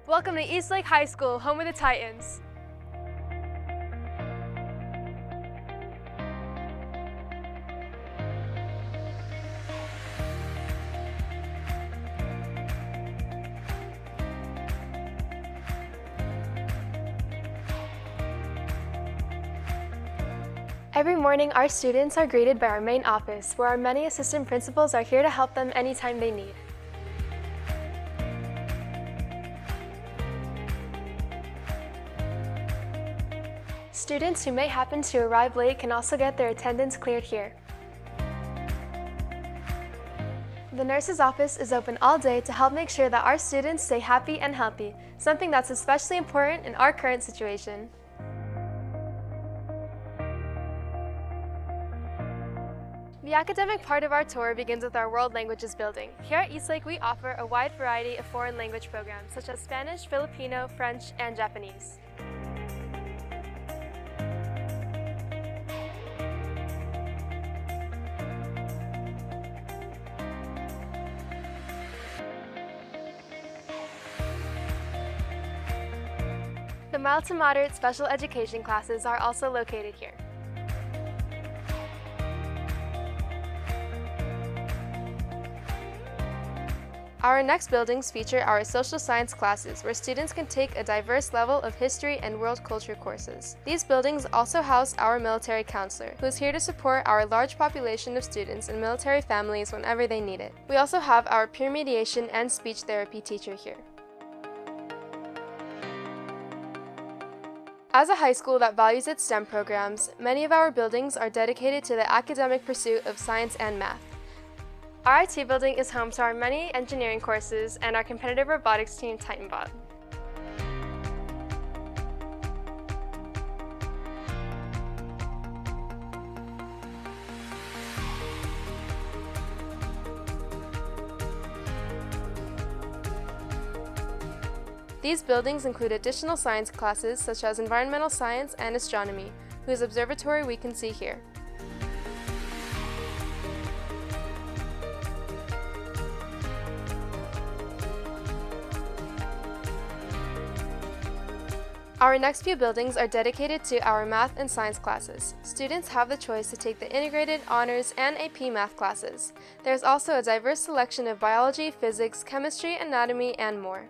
Welcome to Eastlake High School, home of the Titans. Every morning, our students are greeted by our main office, where our many assistant principals are here to help them anytime they need. Students who may happen to arrive late can also get their attendance cleared here. The nurse's office is open all day to help make sure that our students stay happy and healthy, something that's especially important in our current situation. The academic part of our tour begins with our World Languages building. Here at Eastlake, we offer a wide variety of foreign language programs, such as Spanish, Filipino, French, and Japanese. The mild to moderate special education classes are also located here. Our next buildings feature our social science classes, where students can take a diverse level of history and world culture courses. These buildings also house our military counselor, who is here to support our large population of students and military families whenever they need it. We also have our peer mediation and speech therapy teacher here. As a high school that values its STEM programs, many of our buildings are dedicated to the academic pursuit of science and math. Our IT building is home to our many engineering courses and our competitive robotics team, TitanBot. These buildings include additional science classes such as environmental science and astronomy, whose observatory we can see here. Our next few buildings are dedicated to our math and science classes. Students have the choice to take the integrated, honors, and AP math classes. There's also a diverse selection of biology, physics, chemistry, anatomy, and more.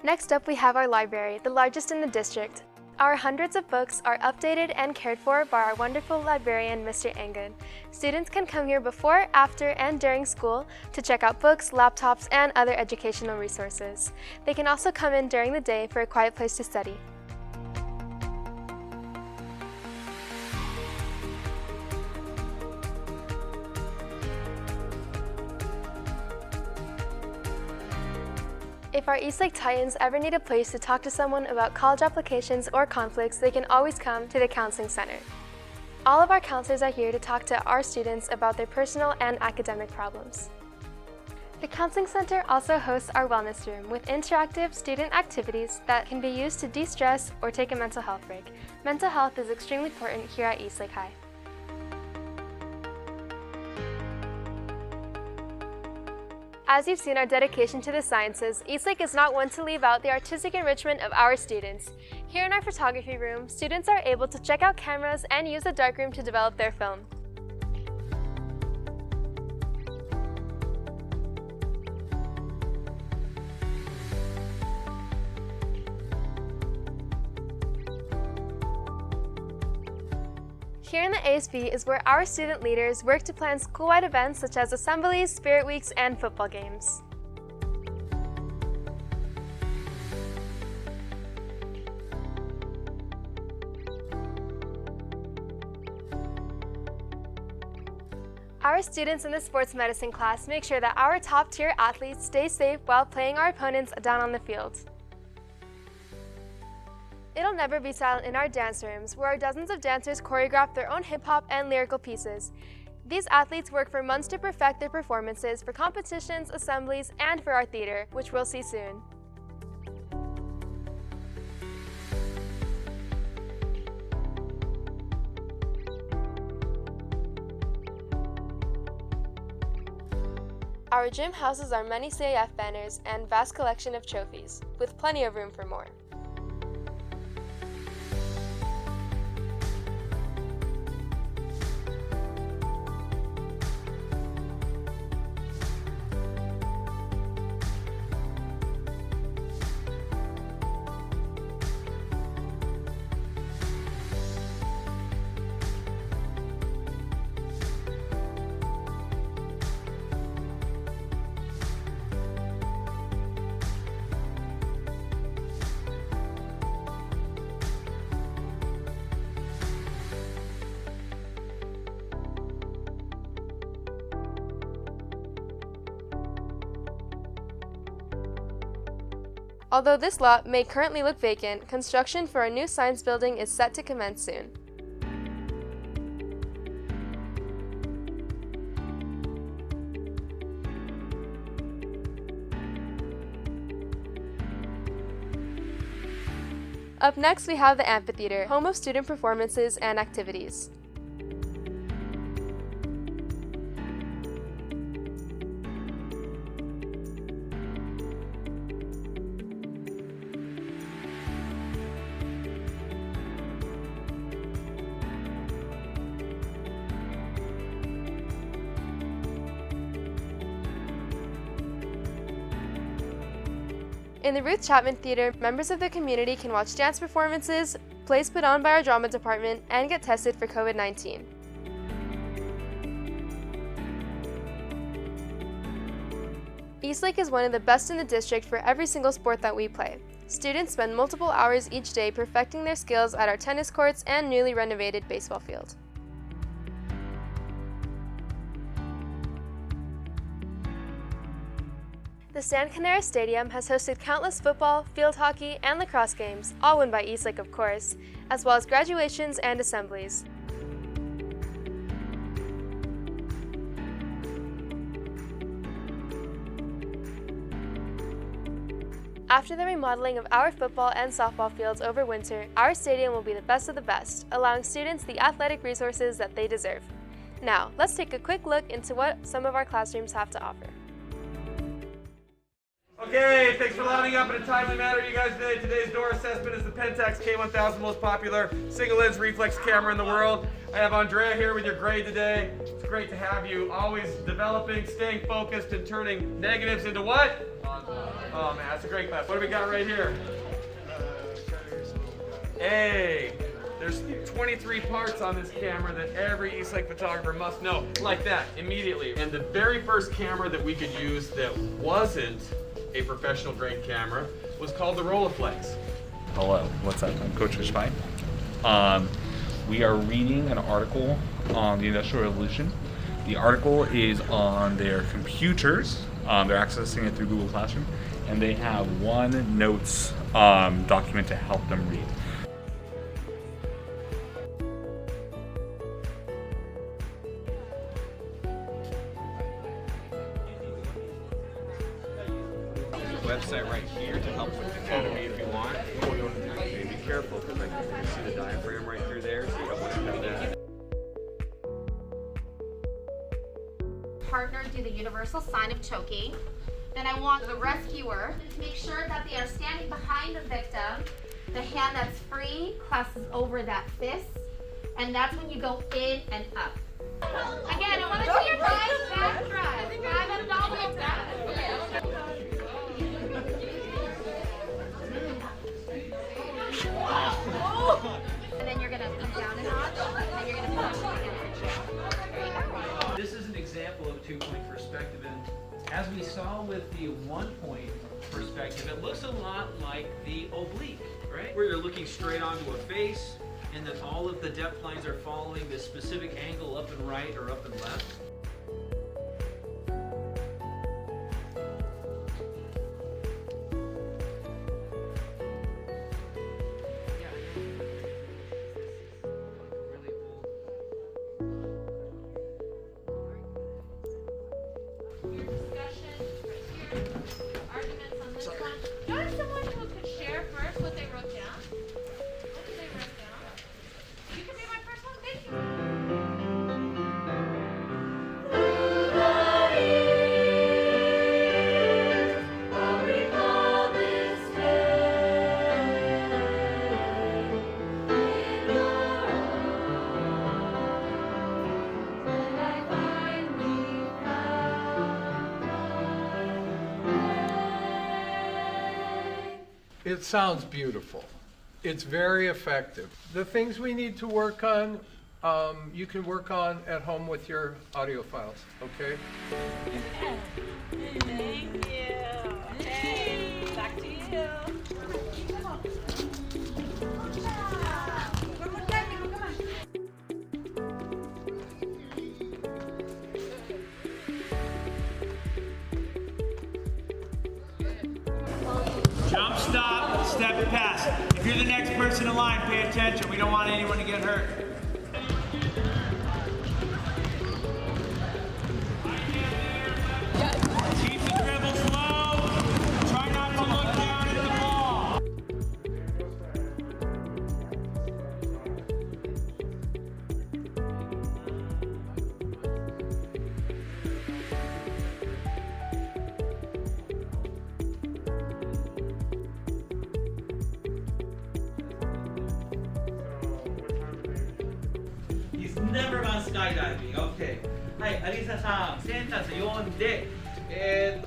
Next up, we have our library, the largest in the district. Our hundreds of books are updated and cared for by our wonderful librarian, Mr. Angud. Students can come here before, after, and during school to check out books, laptops, and other educational resources. They can also come in during the day for a quiet place to study. If our Eastlake Titans ever need a place to talk to someone about college applications or conflicts, they can always come to the Counseling Center. All of our counselors are here to talk to our students about their personal and academic problems. The Counseling Center also hosts our wellness room with interactive student activities that can be used to de-stress or take a mental health break. Mental health is extremely important here at Eastlake High. As you've seen our dedication to the sciences, Eastlake is not one to leave out the artistic enrichment of our students. Here in our photography room, students are able to check out cameras and use the darkroom to develop their film. Here in the ASB is where our student leaders work to plan school-wide events such as assemblies, spirit weeks, and football games. Our students in the sports medicine class make sure that our top-tier athletes stay safe while playing our opponents down on the field. It'll never be silent in our dance rooms, where our dozens of dancers choreograph their own hip-hop and lyrical pieces. These athletes work for months to perfect their performances for competitions, assemblies, and for our theater, which we'll see soon. Our gym houses our many CAF banners and vast collection of trophies, with plenty of room for more. Although this lot may currently look vacant, construction for a new science building is set to commence soon. Up next, we have the amphitheater, home of student performances and activities. In the Ruth Chapman Theater, members of the community can watch dance performances, plays put on by our drama department, and get tested for COVID-19. Eastlake is one of the best in the district for every single sport that we play. Students spend multiple hours each day perfecting their skills at our tennis courts and newly renovated baseball field. The San Canera Stadium has hosted countless football, field hockey, and lacrosse games, all won by Eastlake of course, as well as graduations and assemblies. After the remodeling of our football and softball fields over winter, our stadium will be the best of the best, allowing students the athletic resources that they deserve. Now, let's take a quick look into what some of our classrooms have to offer. Okay, thanks for lining up in a timely manner, you guys today. Today's door assessment is the Pentax K1000, most popular single lens reflex camera in the world. I have Andrea here with your grade today. It's great to have you. Always developing, staying focused, and turning negatives into what? Oh man, that's a great class. What do we got right here? Hey, there's 23 parts on this camera that every Eastlake photographer must know, like that, immediately. And the very first camera that we could use that wasn't a professional grade camera was called the Rolleiflex. Hello, what's up? I'm Coach Fishbein. We are reading an article on the Industrial Revolution. The article is on their computers. They're accessing it through Google Classroom, and they have one notes document to help them read. Website right here to help with anatomy if you want. Be careful because you can see the diaphragm right through there, so you don't want to have that. Partner do the universal sign of choking. Then I want the rescuer to make sure that they are standing behind the victim. The hand that's free crosses over that fist, and that's when you go in and up. Again, I want to see your guys back drive. Drive abdominal back. And then you're going to come down a notch, and you're going to push again. This is an example of two-point perspective, and as we saw with the one-point perspective, it looks a lot like the oblique, right? Where you're looking straight onto a face, and then all of the depth lines are following this specific angle up and right or up and left. It sounds beautiful. It's very effective. The things we need to work on, you can work on at home with your audio files, okay? Thank you. Hey, back to you. Jump, stop, step, pass. If you're the next person in line, pay attention. We don't want anyone to get hurt. Keep the dribble slow. Try not to look down at the ball. He's never gone skydiving. Okay. はい、アリサさん、センタンス読んで、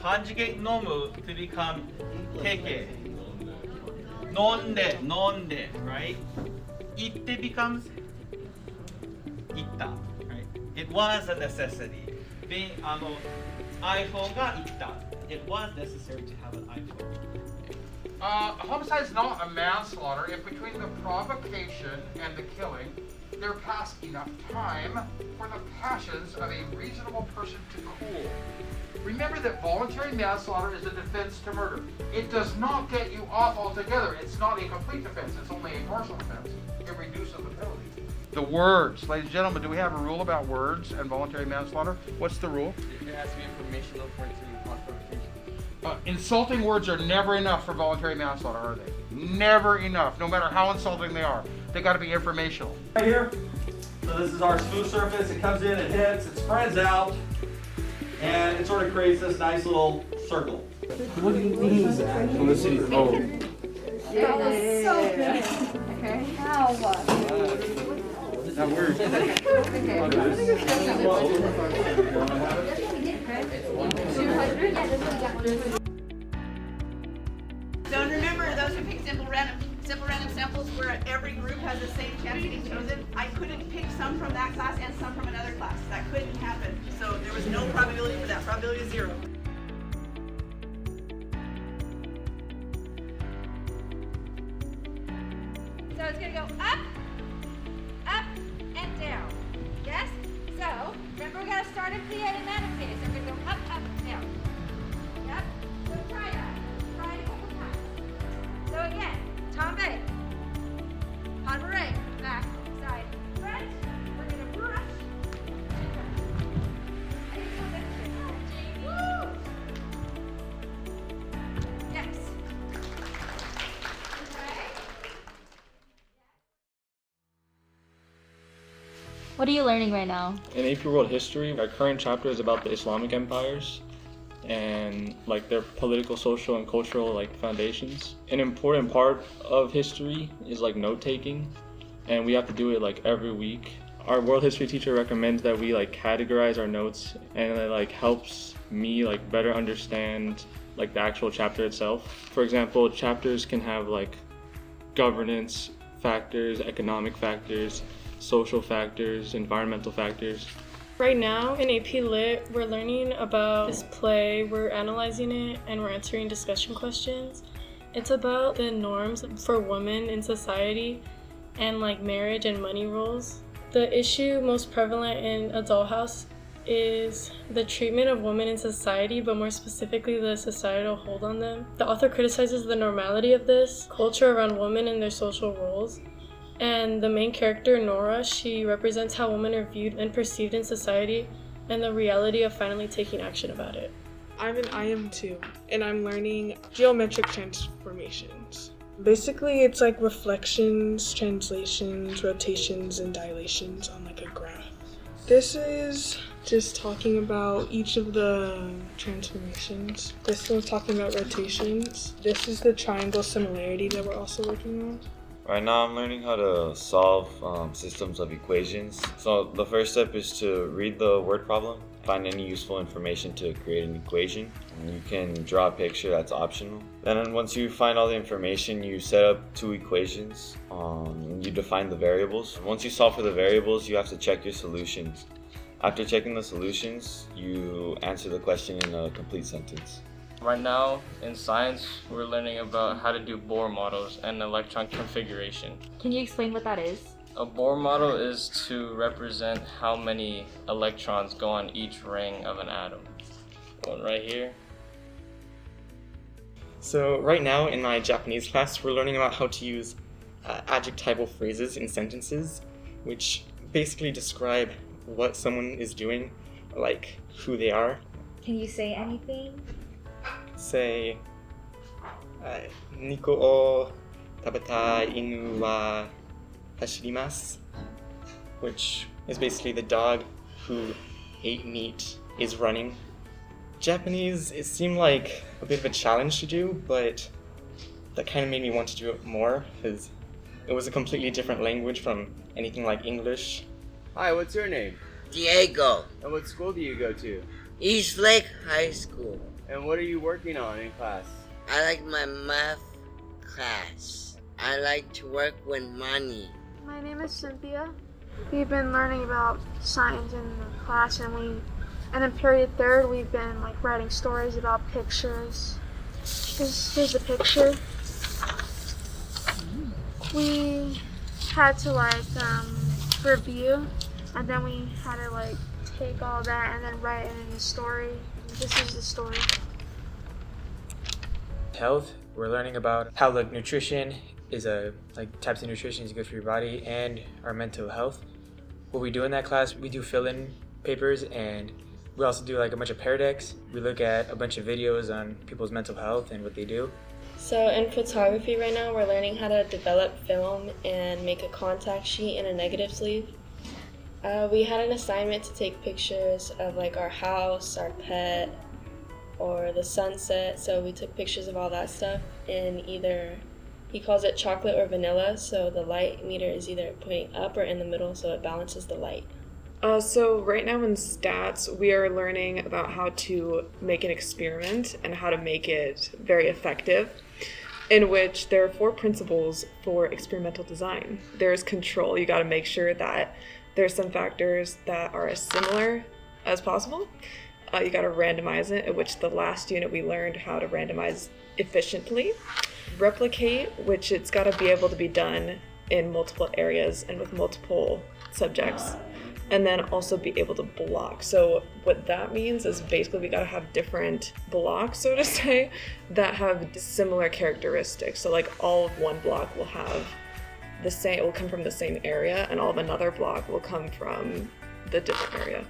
conjugate 飲む to become てけ。飲んで、right? 行って becomes 行った、right? It was a necessity. Being iPhone が行った。It was necessary to have an iPhone. Homicide is not a manslaughter if between the provocation and the killing, there passed enough time for the passions of a reasonable person to cool. Remember that voluntary manslaughter is a defense to murder. It does not get you off altogether. It's not a complete defense. It's only a partial defense. It reduces the penalty. The words, ladies and gentlemen, do we have a rule about words and voluntary manslaughter? What's the rule? It has to be informational for it to be cause provocation. Insulting words are never enough for voluntary manslaughter, are they? Never enough, no matter how insulting they are. They got to be informational. Right here. So this is our smooth surface. It comes in, it hits, it spreads out, and it sort of creates this nice little circle. What do you mean, Zach? Let's see. Oh. That was so good. Okay. How? That works. So and remember, those who pick simple random samples where every group has the same chance of getting chosen, I couldn't pick some from that class and some from another class. That couldn't happen. So there was no probability for that. Probability is 0. So it's going to go up, and down. Yes? So, remember we got to start in PA and then in PA. So we're going to go up, down. Yep? So try that. Try it a couple times. So again, tombe, ponderay, back, side, front. We're going to brush. Woo! Next. Okay. What are you learning right now? In AP World History, our current chapter is about the Islamic empires and like their political, social, and cultural like foundations. An important part of history is like note-taking, and we have to do it like every week. Our world history teacher recommends that we like categorize our notes, and it like helps me like better understand like the actual chapter itself. For example, chapters can have like governance factors, economic factors, social factors, environmental factors. Right now in AP Lit, we're learning about this play, we're analyzing it, and we're answering discussion questions. It's about the norms for women in society and like marriage and money roles. The issue most prevalent in Adult House is the treatment of women in society, but more specifically the societal hold on them. The author criticizes the normality of this culture around women and their social roles. And the main character, Nora, she represents how women are viewed and perceived in society and the reality of finally taking action about it. I'm in IM2 and I'm learning geometric transformations. Basically, it's like reflections, translations, rotations, and dilations on like a graph. This is just talking about each of the transformations. This one's talking about rotations. This is the triangle similarity that we're also working on. Right now I'm learning how to solve systems of equations. So the first step is to read the word problem find any useful information to create an equation. And you can draw a picture, that's optional. Then once you find all the information, you set up 2 equations. And you define the variables. Once you solve for the variables, you have to check your solutions. After checking the solutions, you answer the question in a complete sentence. Right now, in science, we're learning about how to do Bohr models and electron configuration. Can you explain what that is? A Bohr model is to represent how many electrons go on each ring of an atom. One right here. So right now in my Japanese class, we're learning about how to use adjectival phrases in sentences, which basically describe what someone is doing, like who they are. Can you say anything? Say, Niko o tabeta inu wa hashirimasu, which is basically the dog who ate meat is running. Japanese, it seemed like a bit of a challenge to do, but that kind of made me want to do it more because it was a completely different language from anything like English. Hi, what's your name? Diego. And what school do you go to? Eastlake High School. And what are you working on in class? I like my math class. I like to work with money. My name is Cynthia. We've been learning about science in the class, and in period 3rd we've been writing stories about pictures. Here's the picture. We had to review, and then we had to take all that and then write it in the story. This is the story. Health, we're learning about how nutrition is types of nutrition is good for your body and our mental health. What we do in that class, we do fill-in papers, and we also do a bunch of pair decks. We look at a bunch of videos on people's mental health and what they do. So in photography right now, we're learning how to develop film and make a contact sheet and a negative sleeve. We had an assignment to take pictures of our house, our pet, or the sunset. So we took pictures of all that stuff in either, he calls it chocolate or vanilla. So the light meter is either pointing up or in the middle, so it balances the light. So right now in stats, we are learning about how to make an experiment and how to make it very effective, in which there are 4 principles for experimental design. There's control. You got to make sure that there's some factors that are as similar as possible. You got to randomize it, in which the last unit we learned how to randomize efficiently. Replicate, which it's got to be able to be done in multiple areas and with multiple subjects. And then also be able to block. So what that means is basically we gotta have different blocks, so to say, that have similar characteristics. So all of one block will have will come from the same area, and all of another block will come from the different area.